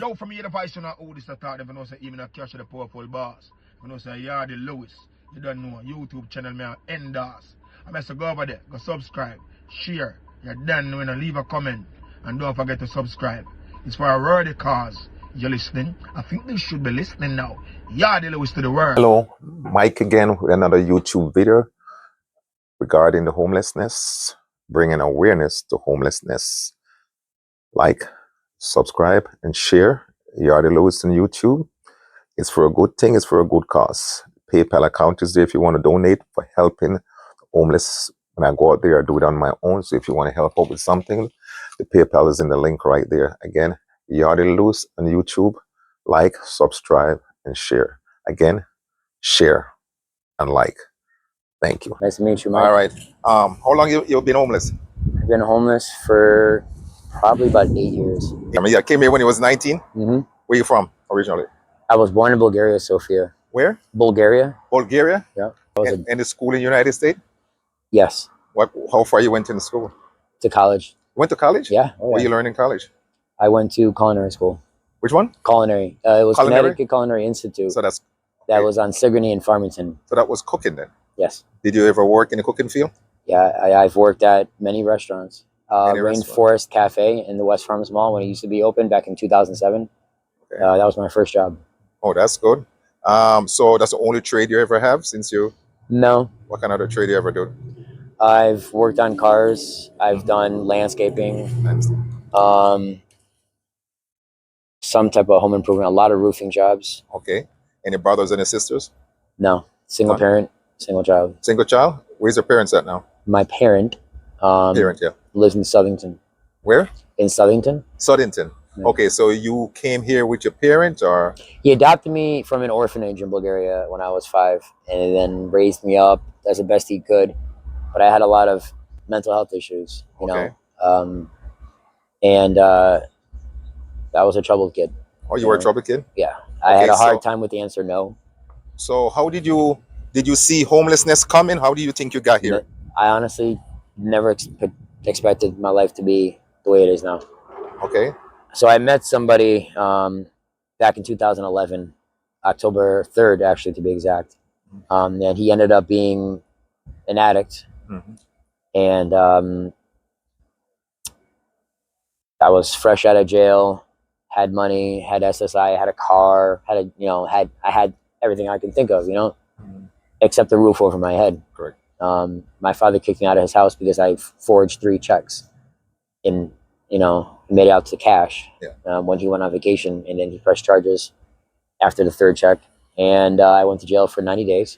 Yo, from here the voice you know who this attack, if you know say even a cash the powerful boss. You know say Yardy Lewis. You don't know YouTube channel me endorse. I must go over there, go subscribe, share. You're done when I leave a comment and don't forget to subscribe. It's for a worthy cause. You're listening. I think they should be listening now. Yardy Lewis to the world. Hello, Mike again with another YouTube video regarding the homelessness, bringing awareness to homelessness. Like, subscribe, and share. Yardy Lewis on YouTube. It's for a good thing. It's for a good cause. PayPal account is there if you want to donate for helping homeless. When I go out there, I do it on my own. So if you want to help out with something, the PayPal is in the link right there. Again, Yardy Lewis on YouTube. Like, subscribe, and share. Again, share and like. Thank you. Nice to meet you, Mike. All right. How long you've been homeless? I've been homeless for probably about 8 years. I mean, I came here when you was 19. Mm-hmm. Where you from originally? I was born in Bulgaria, Sofia. Where? Bulgaria. Bulgaria? Yeah. And the school in the United States? Yes. How far you went in the school? To college. You went to college? Yeah. What you learned in college? I went to culinary school. Which one? Culinary. It was Culinary? Connecticut Culinary Institute. So that's that was on Sigourney and Farmington. So that was cooking then? Yes. Did you ever work in the cooking field? Yeah, I've worked at many restaurants. Many Rainforest Cafe in the West Farms Mall when it used to be open back in 2007. Okay. That was my first job. Oh, that's good. So that's the only trade you ever have since you? No. What kind of other trade you ever do? I've worked on cars. I've done landscaping. Some type of home improvement. A lot of roofing jobs. Okay. Any brothers, any sisters? No. Single parent, single child. Single child? Where's your parents at now? My parent. Yeah. Lives in Southington. Where? In Southington. Southington. Yeah. Okay, so you came here with your parents, or? He adopted me from an orphanage in Bulgaria when I was 5, and then raised me up as the best he could. But I had a lot of mental health issues, you know. That was a troubled kid. Oh, you were a troubled kid? Yeah. I had a hard time with the answer no. So how did you see homelessness coming? How do you think you got here? I honestly never expected my life to be the way it is now. Okay. So I met somebody back in 2011, October 3rd, actually, to be exact. And he ended up being an addict. Mm-hmm. And I was fresh out of jail, had money, had SSI, had a car, I had everything I can think of, except the roof over my head. Correct. My father kicked me out of his house because I forged 3 checks and, made it out to cash when he went on vacation, and then he pressed charges after the 3rd check. And I went to jail for 90 days.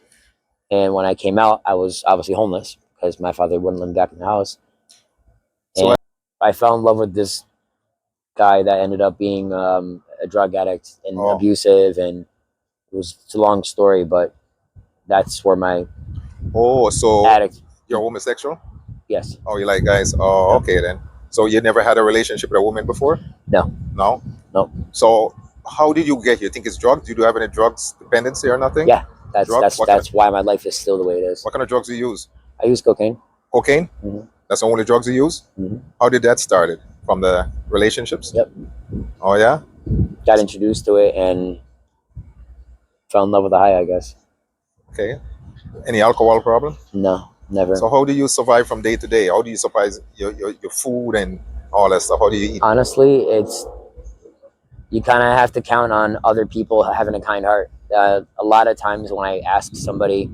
And when I came out, I was obviously homeless because my father wouldn't let me back in the house. So and I fell in love with this guy that ended up being a drug addict and abusive, and it's a long story, but that's where my addict. You're homosexual? Yes. Oh, you like guys? Oh, okay then. So you never had a relationship with a woman before? No. No? No. So how did you get here? You think it's drugs? Do you have any drugs dependency or nothing? Yeah, that's why my life is still the way it is. What kind of drugs do you use? I use cocaine. Cocaine? Mm-hmm. That's the only drugs you use? Mm-hmm. How did that start? From the relationships? Yep. Oh, yeah? Got introduced to it and fell in love with the high, I guess. Okay. Any alcohol problem? No, never. So how do you survive from day to day? How do you survive your food and all that stuff? How do you eat? Honestly, you kind of have to count on other people having a kind heart. A lot of times when I ask somebody,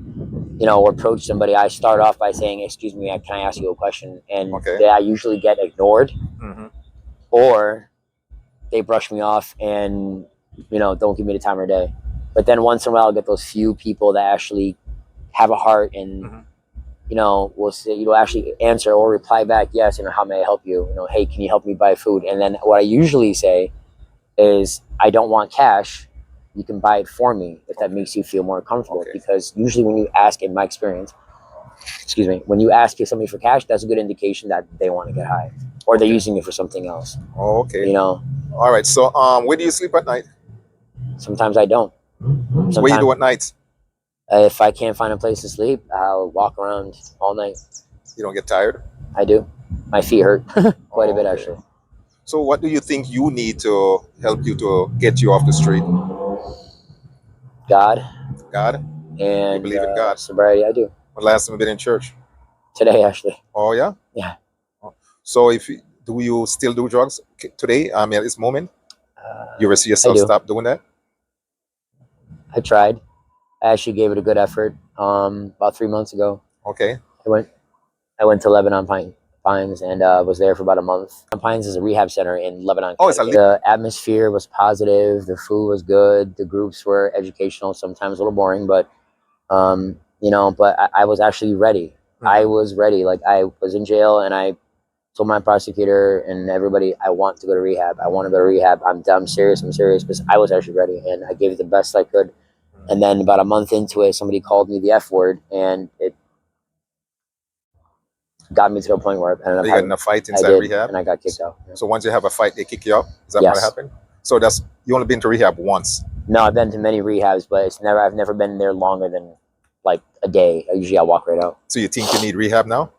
or approach somebody, I start off by saying, "Excuse me, can I ask you a question?" And I usually get ignored, or they brush me off and don't give me the time of day. But then once in a while, I'll get those few people that actually have a heart and will say, actually answer or reply back, "Yes, how may I help you? Hey, can you help me buy food?" And then what I usually say is, "I don't want cash. You can buy it for me if that makes you feel more comfortable." Because usually when you ask, in my experience, when you ask somebody for cash, that's a good indication that they want to get high or they're using it for something else. Oh, okay. All right. So where do you sleep at night? Sometimes I don't. Sometimes, what do you do at night? If I can't find a place to sleep, I'll walk around all night. You don't get tired? I do. My feet hurt quite a bit, actually. So what do you think you need to help you to get you off the street? God God? You and believe in God? sobriety. I do. When last time you been in church? Today, actually. Oh yeah? Yeah. So do you still do drugs today? I mean, at this moment, you ever see I yourself do. stop doing that? I tried. I actually gave it a good effort. About 3 months ago, Okay. I went to Lebanon Pines and was there for about a month. Pines is a rehab center in Lebanon. Oh, it's a The atmosphere was positive. The food was good. The groups were educational, sometimes a little boring, but you know, but I was actually ready. I was ready. Like I was in jail and I told my prosecutor and everybody, I want to go to rehab. I want to go to rehab. I'm serious. I'm serious because I was actually ready and I gave it the best I could. And then about a month into it, somebody called me the F word and it got me to a point where I ended up you got in a fight inside rehab, and I got kicked out. Yeah. So once you have a fight, they kick you out. Is that Yes. what happened? So that's you only been to rehab once. No, I've been to many rehabs, but I've never been there longer than like a day. Usually I walk right out. So you think you need rehab now?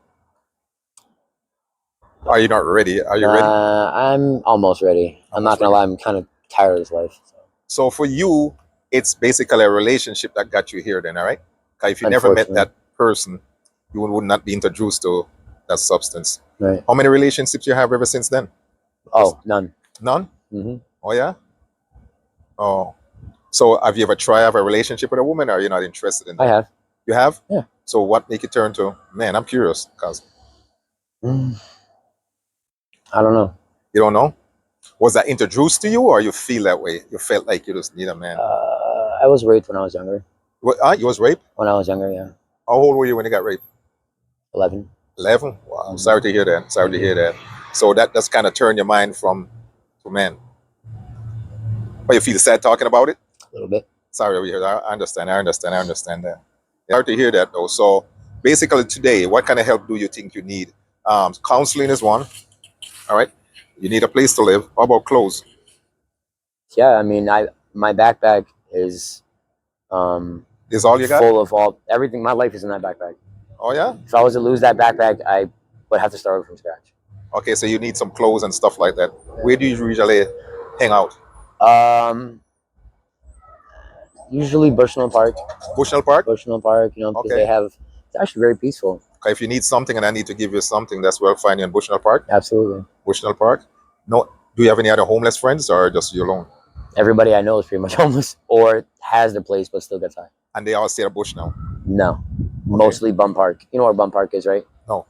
Are you not ready? Are you ready? I'm almost ready. I'm not gonna lie, I'm kind of tired of this life. So for you, it's basically a relationship that got you here then, all right? Because if you never met that person, you would not be introduced to that substance. Right. How many relationships you have ever since then? Oh, none. None? Mm-hmm. Oh, yeah? Oh. So have you ever tried to have a relationship with a woman, or are you not interested in that? I have. You have? Yeah. So what make you turn to, man, I'm curious, because... I don't know. You don't know? Was that introduced to you, or you feel that way? You felt like you just need a man? I was raped when I was younger. What, you was raped? When I was younger, yeah. How old were you when you got raped? 11. 11? Wow, I'm sorry to hear that. Sorry to hear that. So that's kind of turned your mind from to men. But you feel sad talking about it? A little bit. Sorry over here. I understand that. Hard to hear that though. So basically today, what kind of help do you think you need? Counseling is one. All right. You need a place to live. How about clothes? Yeah, I mean, my backpack is Is all you got? full of everything. My life is in that backpack. Oh yeah? If I was to lose that backpack, I would have to start over from scratch. Okay, so you need some clothes and stuff like that. Where do you usually hang out? Usually Bushnell Park. Bushnell Park? Bushnell Park, you know, because they have, it's actually very peaceful. Okay, if you need something and I need to give you something, that's where I'll find you in Bushnell Park? Absolutely. Bushnell Park? No, do you have any other homeless friends or just you alone? Everybody I know is pretty much homeless or has their place but still gets high. And they all stay at Bushnell? No. Mostly Bum Park. You know where Bum Park is, right? No.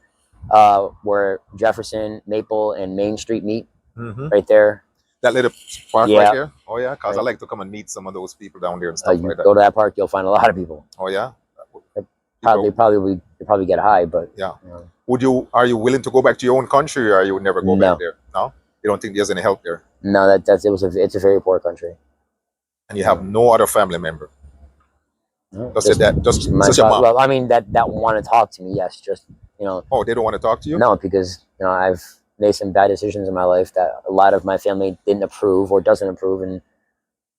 Where Jefferson, Maple, and Main Street meet, right there. That little park Yeah. right here? Oh yeah, because I like to come and meet some of those people down there and stuff like that. Go to that park, you'll find a lot of people. Oh yeah? They probably get high, but yeah. Are you willing to go back to your own country, or you would never go back there? No? You don't think there's any help there? No, it's a very poor country. And you have no other family member? No, just your mom. Well, I mean that want to talk to me, yes. Just, you know. Oh, they don't want to talk to you? No, because, you know, I've made some bad decisions in my life that a lot of my family didn't approve or doesn't approve, and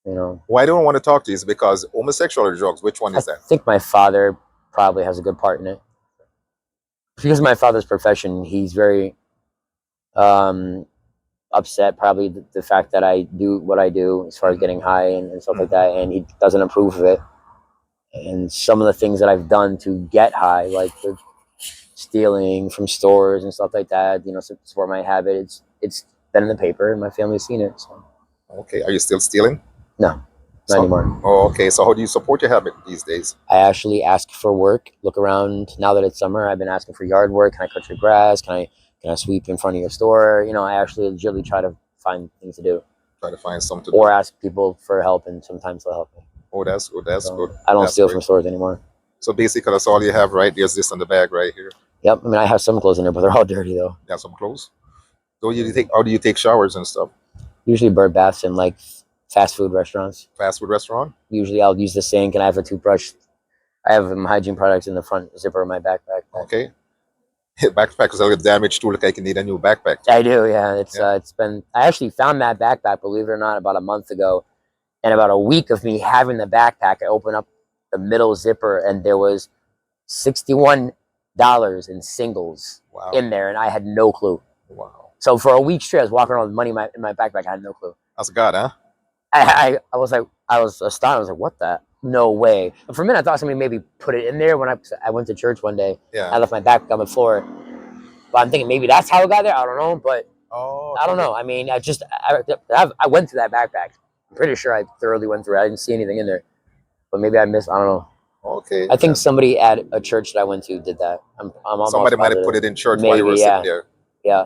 you know. Why don't want to talk to you? Is it because homosexual or drugs? Which one is that? I think my father probably has a good part in it. Because of my father's profession, he's very upset, probably the fact that I do what I do as far as getting high and stuff like that, and he doesn't approve of it. And some of the things that I've done to get high, like the stealing from stores and stuff like that, you know, to support my habit, it's been in the paper and my family's seen it. So. Okay, are you still stealing? No, not anymore. Oh, okay. So how do you support your habit these days? I actually ask for work, look around. Now that it's summer, I've been asking for yard work. Can I cut your grass? Can I sweep in front of your store? You know, I actually legitimately try to find things to do. Try to find something to do. Or ask people for help, and sometimes they'll help me. Oh, that's good. That's good. I don't steal from stores anymore. So basically, that's all you have, right? There's this on the bag right here. Yep. I mean, I have some clothes in there, but they're all dirty though. You have some clothes? How do you take showers and stuff? Usually bird baths in like fast food restaurants. Fast food restaurant? Usually I'll use the sink and I have a toothbrush. I have hygiene products in the front zipper of my backpack. Okay. Backpack is a little damaged too. Look like you need a new backpack. I do, yeah. It's been. I actually found that backpack, believe it or not, about a month ago, and about a week of me having the backpack, I opened up the middle zipper and there was $61 in singles in there, and I had no clue. Wow. So for a week straight, I was walking around with money in my backpack. I had no clue. That's God, huh? I was like, I was astonished. I was like, what the? No way. And for a minute, I thought somebody maybe put it in there when I went to church one day. Yeah. I left my backpack on the floor. But I'm thinking maybe that's how it got there. I don't know. But I don't know. I mean, I went through that backpack. I'm pretty sure I thoroughly went through it. I didn't see anything in there. But maybe I missed. I don't know. Okay. I think somebody at a church that I went to did that. I'm almost Somebody might have positive. put it in church Maybe, while you were yeah. sitting there. Yeah.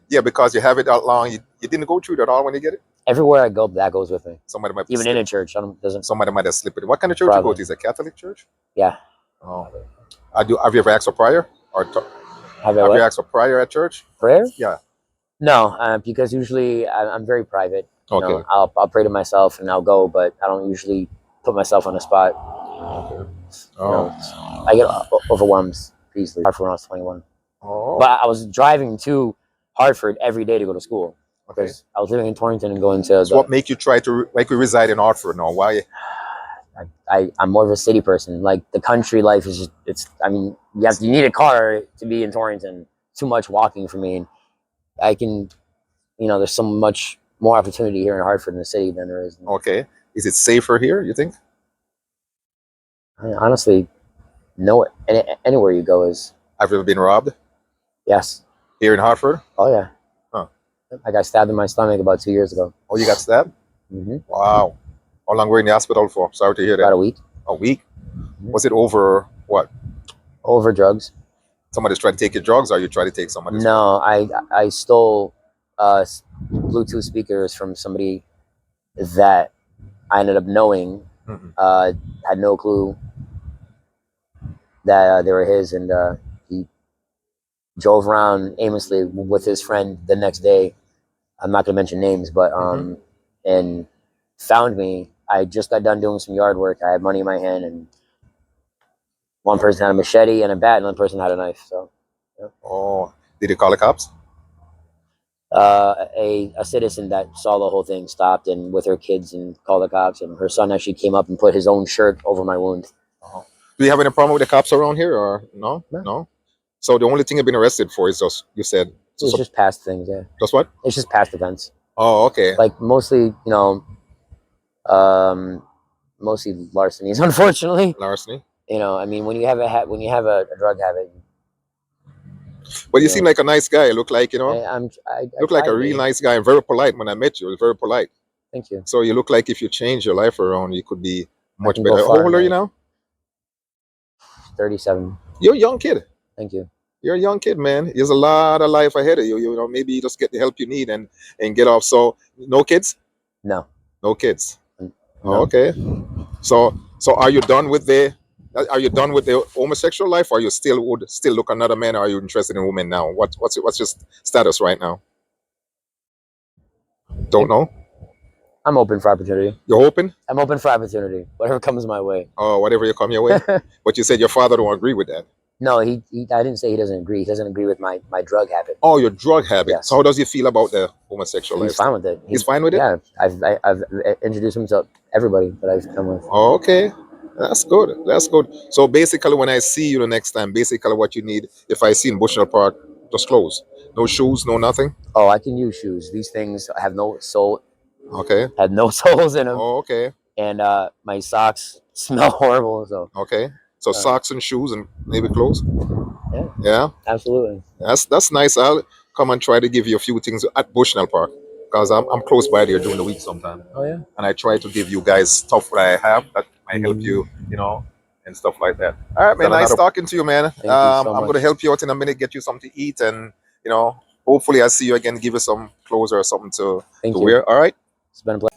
Yeah, because you have it that long. You didn't go through it at all when you get it? Everywhere I go, that goes with me. Somebody might Even in a church, somebody might have slipped it. What kind of church you go to? Is it a Catholic church? Yeah. Oh. Have you ever asked for prayer? Or have you asked for prayer at church? Prayer? Yeah. No, because usually I'm very private. Okay. You know, I'll pray to myself and I'll go, but I don't usually put myself on the spot. Okay. You know, I get overwhelmed easily. Hartford when I was 21. Oh. But I was driving to Hartford every day to go to school. Okay. I was living in Torrington and going to. So what make you try to reside in Hartford now? Why? I'm more of a city person. Like the country life is just, I mean, you need a car to be in Torrington. Too much walking for me. And I can, you know, there's so much more opportunity here in Hartford in the city than there is. Okay. Is it safer here, you think? I mean, honestly, no. Anywhere you go is. Have you ever been robbed? Yes. Here in Hartford? Oh, yeah. Huh. I got stabbed in my stomach about 2 years ago. Oh, you got stabbed? Mm-hmm. Wow. How long were you in the hospital for? Sorry to hear that. About a week. A week? Mm-hmm. Was it over what? Over drugs. Somebody's trying to take your drugs, or you try to take somebody's drugs? No, I stole Bluetooth speakers from somebody that I ended up knowing. Mm-hmm. Had no clue that they were his, and he drove around aimlessly with his friend the next day. I'm not gonna mention names, but and found me. I just got done doing some yard work. I had money in my hand, and one person had a machete and a bat, and another person had a knife. So, yeah. Oh, did you call the cops? A citizen that saw the whole thing stopped and with her kids and called the cops, and her son actually came up and put his own shirt over my wound. Do you have any problem with the cops around here, or no? No. So the only thing you've been arrested for is just, you said, it's just past things. Yeah. Just what? It's just past events. Oh, okay. Like mostly, you know, mostly larcenies, unfortunately. Larceny. You know, I mean, when you have a drug habit. But you seem like a nice guy. Look like, you know, I look like a real nice guy and very polite. When I met you, very polite. Thank you. So you look like if you change your life around, you could be much better. How old are you now? 37. You're a young kid. Thank you. You're a young kid, man. There's a lot of life ahead of you. You know, maybe you just get the help you need and get off. So no kids? No. No kids. No. Oh, okay. So are you done with the homosexual life, or you would still look at another man, or are you interested in women now? What's your status right now? Don't know. I'm open for opportunity. You're open? I'm open for opportunity. Whatever comes my way. Oh, whatever you come your way. But you said your father don't agree with that. No, I didn't say he doesn't agree. He doesn't agree with my drug habit. Oh, your drug habit. Yes. So how does he feel about the homosexual life? He's fine with it. He's fine with it? Yeah. I've introduced him to everybody that I've come with. Oh, okay. That's good. That's good. So basically, when I see you the next time, basically what you need, if I see in Bushnell Park, just clothes. No shoes, no nothing? Oh, I can use shoes. These things have no sole. Okay. Had no soles in them. Oh, okay. And my socks smell horrible. So. Okay. So socks and shoes and maybe clothes? Yeah. Yeah? Absolutely. That's nice. I'll come and try to give you a few things at Bushnell Park, because I'm close by there during the week sometime. Oh, yeah? And I try to give you guys stuff that I have that might help you, you know, and stuff like that. All right, man. Nice talking to you, man. Thank you so much. I'm going to help you out in a minute, get you something to eat, and, you know, hopefully I see you again, give you some clothes or something to wear. All right? It's been a pleasure.